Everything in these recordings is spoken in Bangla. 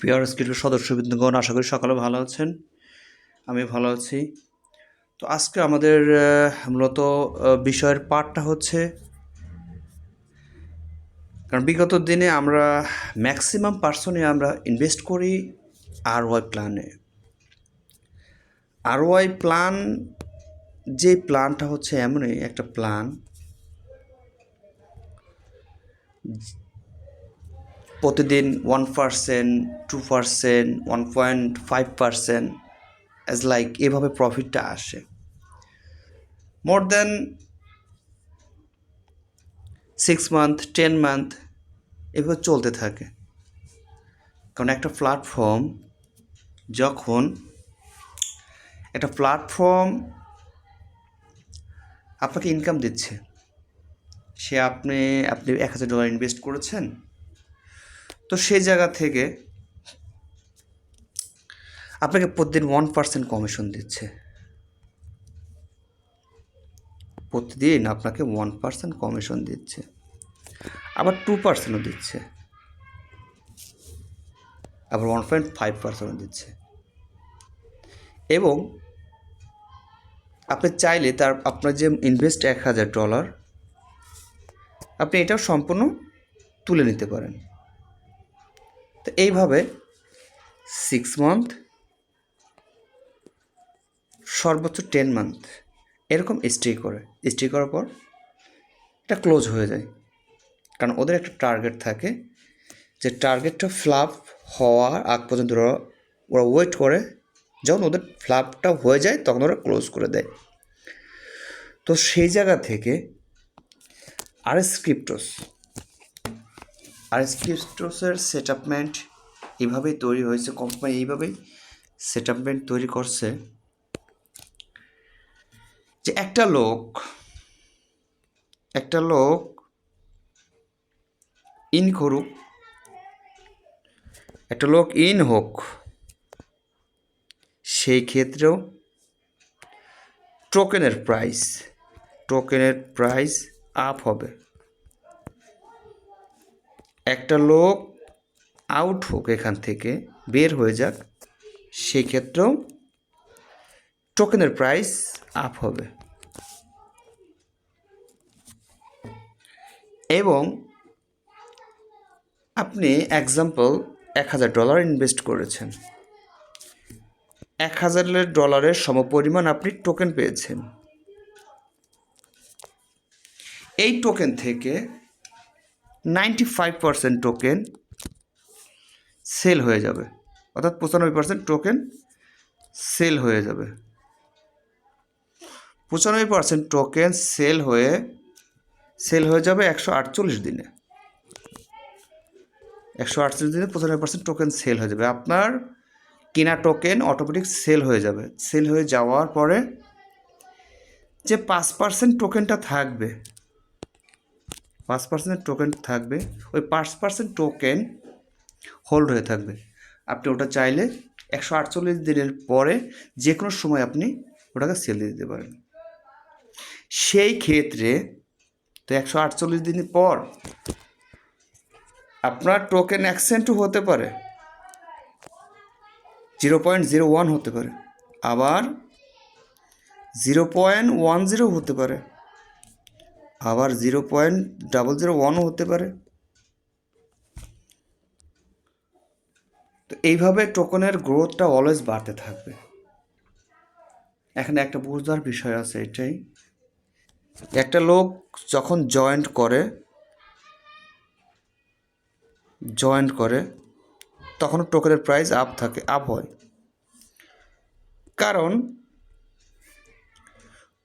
পিআর স্কিলের সদস্যবৃন্দগণ, আশা করি সকালে ভালো আছেন। আমি ভালো আছি। তো আজকে আমাদের মূলত বিষয়ের পার্টটা হচ্ছে, কারণ বিগত দিনে আমরা ম্যাক্সিমাম পার্সনই আমরা ইনভেস্ট করি আরওয়াই প্ল্যানে। আরওয়াই প্ল্যান, যে প্ল্যানটা হচ্ছে এমনই একটা প্ল্যান, প্রতিদিন 1%, 2%, 1.5% অ্যাজ লাইক এভাবে প্রফিটটা আসে। মোর দেন 6 মান্থ, 10 মান্থ এভাবে চলতে থাকে। কারণ একটা প্ল্যাটফর্ম আপনাকে ইনকাম দিচ্ছে, আপনি $1000 ইনভেস্ট করেছেন, তো সেই জায়গা থেকে আপনাকে প্রতিদিন 1% কমিশন দিচ্ছে। প্রতিদিন আপনাকে 1% কমিশন দিচ্ছে, আবার 2%ও দিচ্ছে, আবার 1.5%ও দিচ্ছে। এবং আপনি চাইলে আপনার যে ইনভেস্ট $1000, আপনি এটাও সম্পূর্ণ তুলে নিতে পারেন। তো এইভাবে 6 মান্থ, সর্বোচ্চ 10 মান্থ এরকম স্টে করার পর এটা ক্লোজ হয়ে যায়। কারণ ওদের একটা টার্গেট থাকে, যে টার্গেটটা ফ্লাপ হওয়ার আগ পর্যন্ত ওরা ওয়েট করে। যখন ওদের ফ্লাপটা হয়ে যায় তখন ওরা ক্লোজ করে দেয়। তো সেই জায়গা থেকে আরএস ক্রিপ্টোসের সেটআপমেন্ট এইভাবেই তৈরি হয়েছে। কোম্পানি এইভাবেই সেটআপমেন্ট তৈরি করছে যে একটা লোক ইন হোক, সেই ক্ষেত্রেও টোকেনের প্রাইস আপ হবে। একটা লোক আউট হোক, এখান থেকে বের হয়ে যাক, সেই ক্ষেত্রেও টোকেনের প্রাইস আপ হবে। এবং আপনি এক্সাম্পল $1000 ইনভেস্ট করেছেন, $1000 সমপরিমাণ আপনি টোকেন পেয়েছেন। এই টোকেন থেকে 95% টোকেন সেল হয়ে যাবে, অর্থাৎ 95% টোকেন সেল হয়ে যাবে। 95% টোকেন সেল হয়ে যাবে 148 দিনে। 148 দিনে 95% টোকেন সেল হয়ে যাবে। আপনার কেনা টোকেন অটোমেটিক সেল হয়ে যাবে। সেল হয়ে যাওয়ার পরে যে 5% টোকেনটা থাকবে, 5% টোকেন থাকবে, ওই 5% টোকেন হোল্ড হয়ে থাকবে। আপনি ওটা চাইলে 148 দিনের পরে যে কোনো সময় আপনি ওটাকে সেল দিয়ে দিতে পারেন। সেই ক্ষেত্রে তো 148 দিন পর আপনার টোকেন এক্সচেঞ্জও হতে পারে, 0.01 হতে পারে, আবার 0.10 হতে পারে, আবার 0.001ও হতে পারে। তো এইভাবে টোকেনের গ্রোথটা অলওয়েজ বাড়তে থাকবে। এখানে একটা বোঝার বিষয় আছে, এটাই, একটা লোক যখন জয়েন্ট করে তখন টোকেনের প্রাইস আপ হয়। কারণ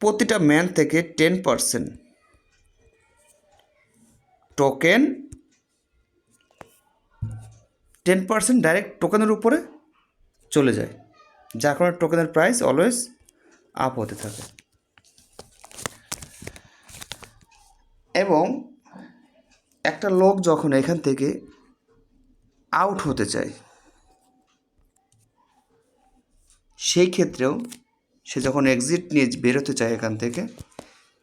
প্রতিটা ম্যান থেকে 10% টোকেন 10% ডাইরেক্ট টোকেনের উপরে চলে যায়, যার কারণে টোকেনের প্রাইস অলওয়েজ আপ হতে থাকে। এবং একটা লোক যখন এখান থেকে আউট হতে চায়, সেই ক্ষেত্রেও সে যখন এক্সিট নিয়ে বেরোতে চায় এখান থেকে,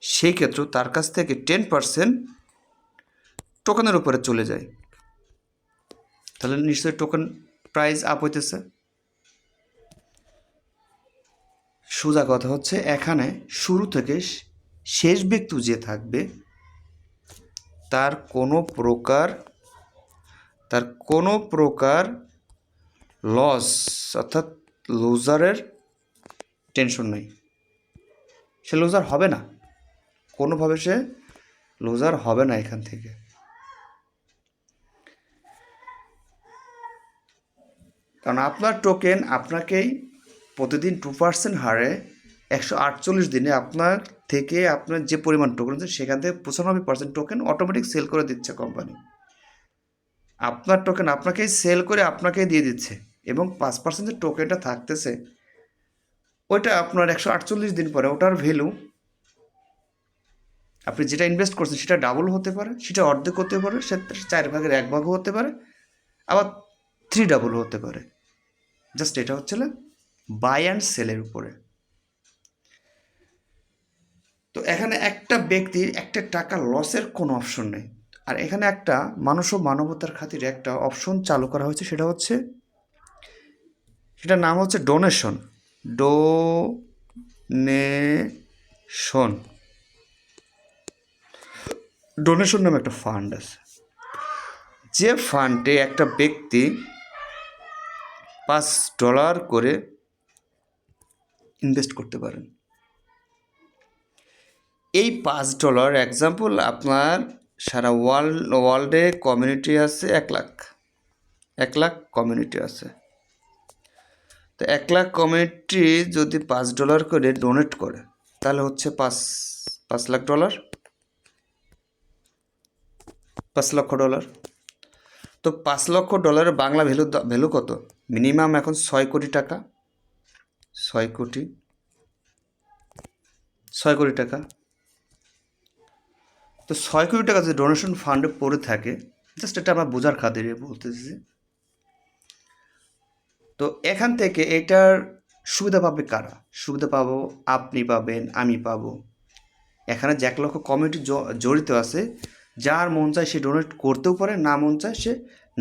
সেই ক্ষেত্রেও তার কাছ থেকে 10% টোকেনের উপরে চলে যায়। তাহলে নিশ্চয়ই টোকেন প্রাইস আপ হইতেছে। সোজা কথা হচ্ছে এখানে শুরু থেকে শেষ ব্যক্তি যে থাকবে তার কোনো প্রকার লস অর্থাৎ লুজারের টেনশন নেই। সে লুজার হবে না, কোনোভাবে সে লুজার হবে না এখান থেকে। কারণ আপনার টোকেন আপনাকেই প্রতিদিন 2% হারে 148 দিনে আপনার থেকে আপনার যে পরিমাণ টোকেন আছে সেখান থেকে 95% টোকেন অটোমেটিক সেল করে দিচ্ছে কোম্পানি। আপনার টোকেন আপনাকেই সেল করে আপনাকেই দিয়ে দিচ্ছে, এবং 5% যে টোকেনটা থাকতেছে ওইটা আপনার 148 দিন পরে ওটার ভ্যালু আপনি যেটা ইনভেস্ট করছেন সেটা ডাবল হতে পারে, সেটা অর্ধেক হতে পারে, সেটা 1/4 হতে পারে, আবার 3 ডাবল হতে পারে। জাস্ট এটা হচ্ছে না বাই অ্যান্ড সেলের উপরে। তো এখানে একটা ব্যক্তির একটা টাকা লসের কোনো অপশন নেই। আর এখানে একটা মানুষ ও মানবতার খাতিরে একটা অপশন চালু করা হয়েছে, সেটার নাম হচ্ছে ডোনেশন। ডোনেশন নামে একটা ফান্ড আছে, যে ফান্ডে একটা ব্যক্তি $5 করে ইনভেস্ট করতে পারেন। এই $5 এক্সাম্পল আপনার সারা ওয়ার্ল্ডে কমিউনিটি আছে 1 লাখ কমিউনিটি আছে। তো 1 লাখ কমিউনিটি যদি $5 করে ডোনেট করে তাহলে হচ্ছে $5 লাখ, $5 লক্ষ। তো $5 লক্ষ বাংলা ভ্যালু কত? মিনিমাম এখন 6 কোটি টাকা। 6 কোটি টাকা। তো 6 কোটি টাকা যদি ডোনেশন ফান্ডে পড়ে থাকে, জাস্ট এটা আমরা বোঝার খাতিরে বলতেছি। তো এখান থেকে এটার সুবিধা পাবে কারা? সুবিধা পাবো আপনি পাবেন, আমি পাবো। এখানে যে 1 লক্ষ কমিউনিটি জড়িত আছে, যার মন চায় সে ডোনেট করতেও পারে, না মন চায় সে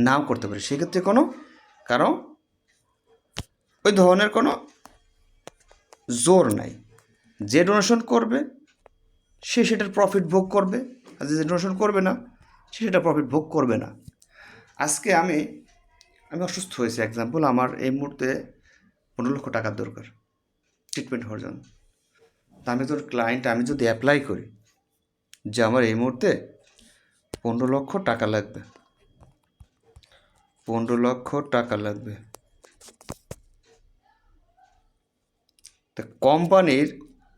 নাও করতে পারে। সেক্ষেত্রে কারণ ওই ধরনের কোনো জোর নাই। যে ডোনেশন করবে সে সেটার প্রফিট ভোগ করবে, আর যে ডোনেশন করবে না সে সেটা প্রফিট ভোগ করবে না। আজকে আমি অসুস্থ হয়েছি, এক্সাম্পল আমার এই মুহূর্তে 15 লক্ষ টাকার দরকার ট্রিটমেন্ট হওয়ার জন্য। তা আমি তোর ক্লায়েন্ট, আমি যদি অ্যাপ্লাই করি যে আমার এই মুহূর্তে 15 লক্ষ টাকা লাগবে, 15 লক্ষ টাকা লাগবে, তা কোম্পানির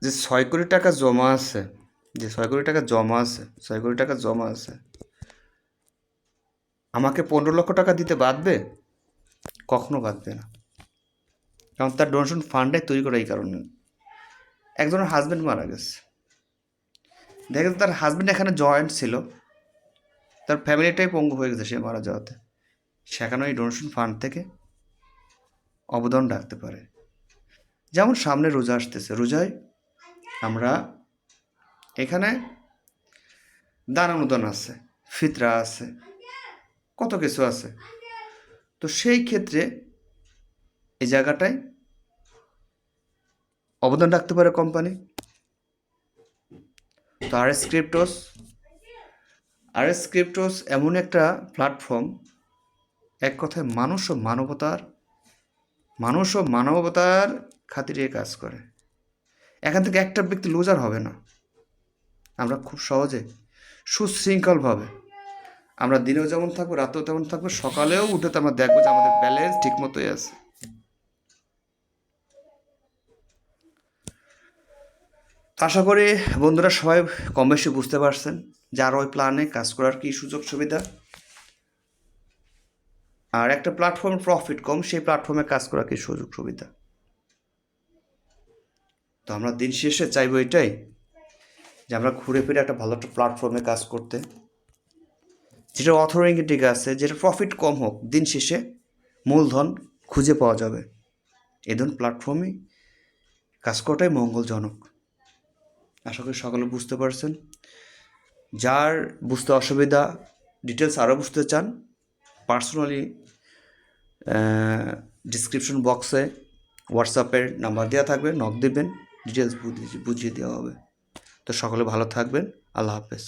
যে 6 কোটি টাকা জমা আছে, 6 কোটি টাকা জমা আছে, আমাকে 15 লক্ষ টাকা দিতে বাধ্য? কখনো বাধ্য না। কারণ তার ডোনেশন ফান্ডে তৈরি করা এই কারণে। একজনের হাজব্যান্ড মারা গেছে, দেখেন তার হাজব্যান্ড এখানে জয়েন্ট ছিল, তার ফ্যামিলিটাই পঙ্গু হয়ে গেছে সে মারা যাওয়াতে। সেখানে এই ডোনেশন ফান্ড থেকে অবদান রাখতে পারে। যেমন সামনে রোজা আসতেছে, রোজায় আমরা এখানে দান অনুদান আছে, ফিতরা আছে, কত কিছু আছে। তো সেই ক্ষেত্রে এই জায়গাটায় অবদান রাখতে পারে কোম্পানি। তো RS ক্রিপ্টোস এমন একটা প্ল্যাটফর্ম, এক কথায় মানুষ ও মানবতার খাতিরে কাজ করে। এখান থেকে একটা ব্যক্তি লুজার হবে না। আমরা খুব সহজে সুশৃঙ্খলভাবে আমরা দিনেও যেমন থাকবো, রাতেও তেমন থাকবো, সকালেও উঠে তো আমরা দেখবো যে আমাদের ব্যালেন্স ঠিক মতোই আছে। আশা করি বন্ধুরা সবাই কম বেশি বুঝতে পারছেন যে আর ওই প্ল্যানে কাজ করার কী সুযোগ সুবিধা। আর একটা প্ল্যাটফর্ম প্রফিট কম, সেই প্ল্যাটফর্মে কাজ করার কী সুযোগ সুবিধা। তো আমরা দিন শেষে চাইবো এটাই যে আমরা ঘুরে ফিরে একটা ভালো একটা প্ল্যাটফর্মে কাজ করতে, যেটা অথেন্টিক আছে, যেটা প্রফিট কম হোক, দিন শেষে মূলধন খুঁজে পাওয়া যাবে। এই ধরনের প্ল্যাটফর্মে কাজ করাটাই মঙ্গলজনক। আশা করি সকলে বুঝতে পারছেন। যার বুঝতে অসুবিধা, ডিটেলস আরও বুঝতে চান, পার্সোনালি ডিসক্রিপশন বক্সে হোয়াটসঅ্যাপের নাম্বার দেওয়া থাকবে, নক দেবেন, ডিটেলস বুঝিয়ে দেওয়া হবে। তো সকলে ভালো থাকবেন, আল্লাহ হাফেজ।